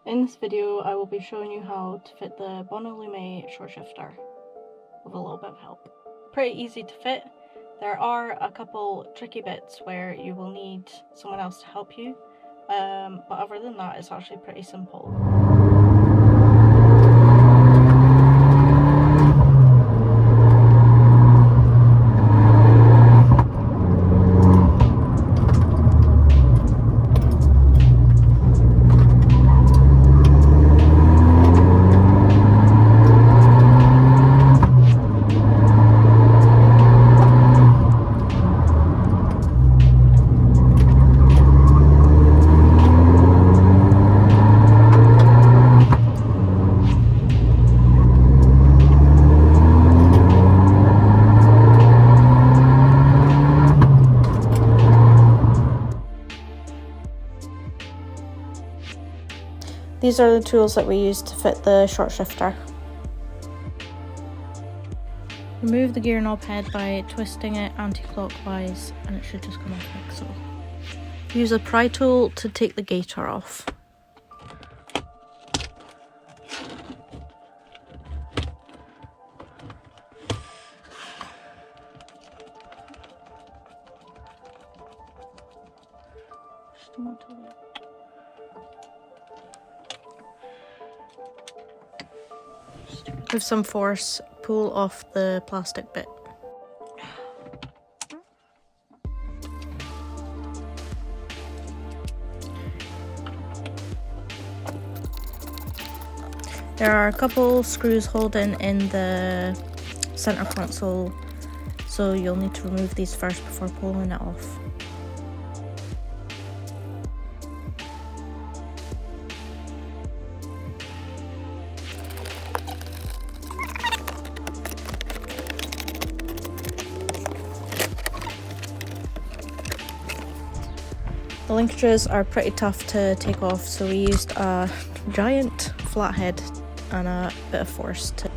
In this video I will be showing you how to fit the Bonalume Short Shifter with a little bit of help. Pretty easy to fit. There are a couple tricky bits where you will need someone else to help you, but other than that it's actually pretty simple. These are the tools that we use to fit the short shifter. Remove the gear knob head by twisting it anti-clockwise and it should just come off like so. Use a pry tool to take the gaiter off. With some force, pull off the plastic bit. There are a couple screws holding in the center console, so you'll need to remove these first before pulling it off. The linkages are pretty tough to take off, so we used a giant flathead and a bit of force to.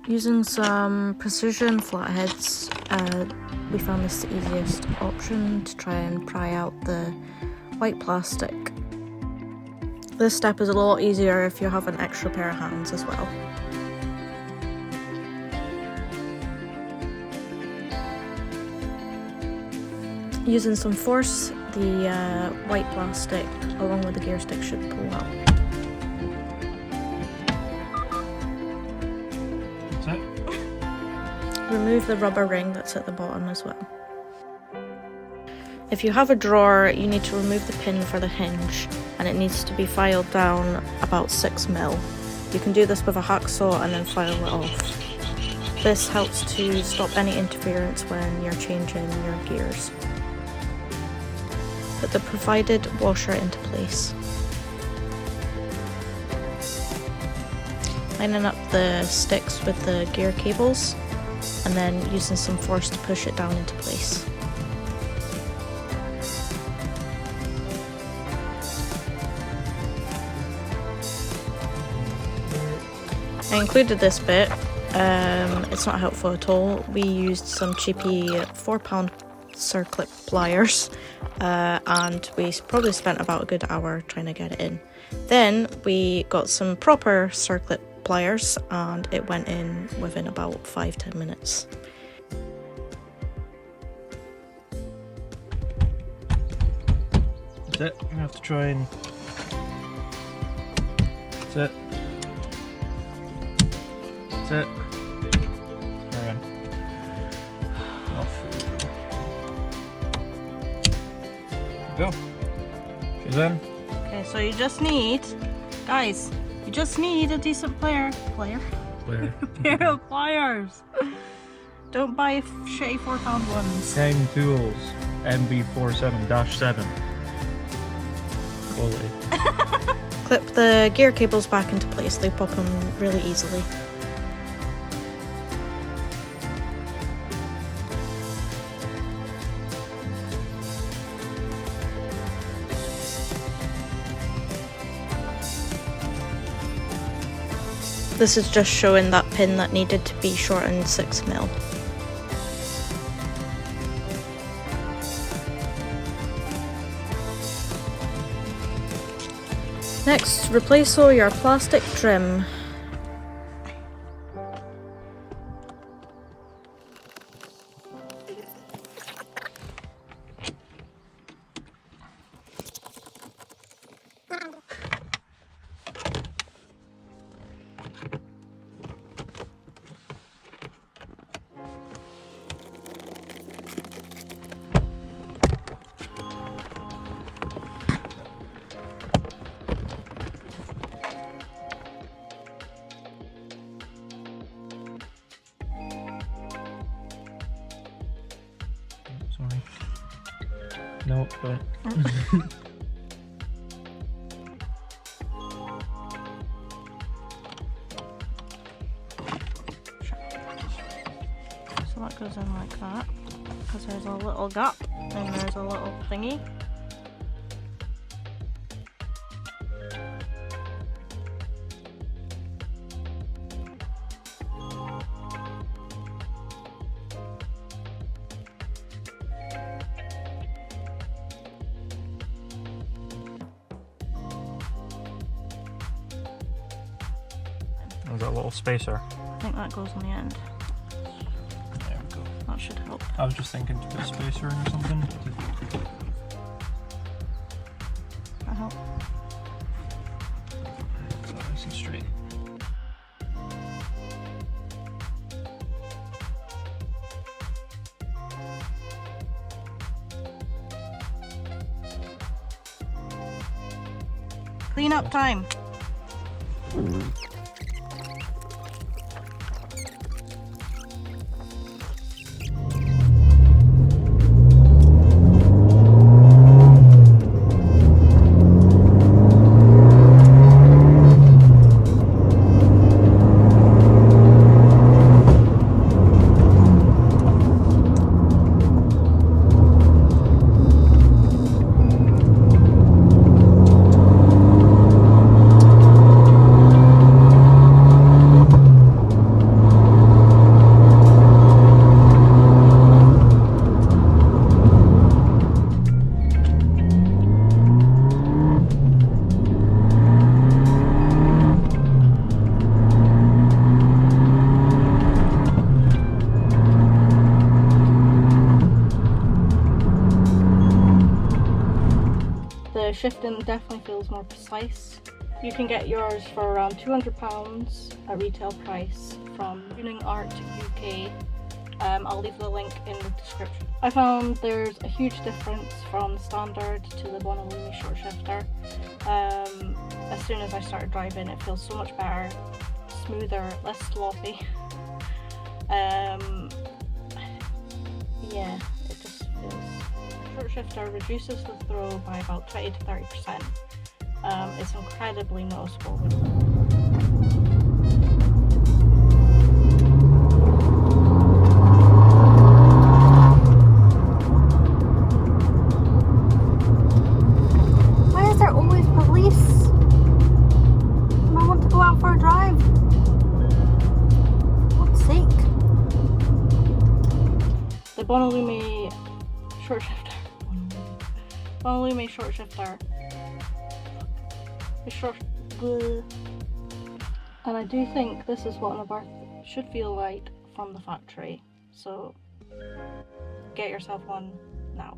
Using some precision flatheads, we found this the easiest option to try and pry out the white plastic. This step is a lot easier if you have an extra pair of hands as well. Using some force, the white plastic along with the gear stick should pull out. Remove the rubber ring that's at the bottom as well. If you have a drawer, you need to remove the pin for the hinge and it needs to be filed down about 6mm. You can do this with a hacksaw and then file it off. This helps to stop any interference when you're changing your gears. Put the provided washer into place. Lining up the sticks with the gear cables, and then using some force to push it down into place. I included this bit, it's not helpful at all. We used some cheapy £4 circlip pliers and we probably spent about a good hour trying to get it in. Then we got some proper circlip pliers and it went in within about 5-10 minutes. That's it. I have to try and. That's it. That's it. Alright. Off. Go. She's in. Okay, so you just need, guys, you just need a decent pair of pliers. Don't buy shitty £4 ones. Tang Tools MB47-7. Quality. Clip the gear cables back into place, they pop them really easily. This is just showing that pin that needed to be shortened 6mm. Next, replace all your plastic trim. Sorry. No, don't. So that goes in like that, because there's a little gap and there's a little thingy. There's a little spacer. I think that goes on the end. There we go. That should help. I was just thinking to put a spacer in or something. That help. So nice and straight. Clean up time. The shifting definitely feels more precise. You can get yours for around £200 at retail price from TuningArtUK. I'll leave the link in the description. I found there's a huge difference from the standard to the Bonalume Short Shifter. As soon as I started driving, it feels so much better, smoother, less sloppy. Yeah, it just feels... Short Shifter reduces the throw by about 20 to 30%. It's incredibly noticeable. Why is there always police when I want to go out for a drive? For God's sake. The Bonalume Short Shifter. Bonalume Short Shifter. And I do think this is what an Abarth should feel like from the factory. So get yourself one now.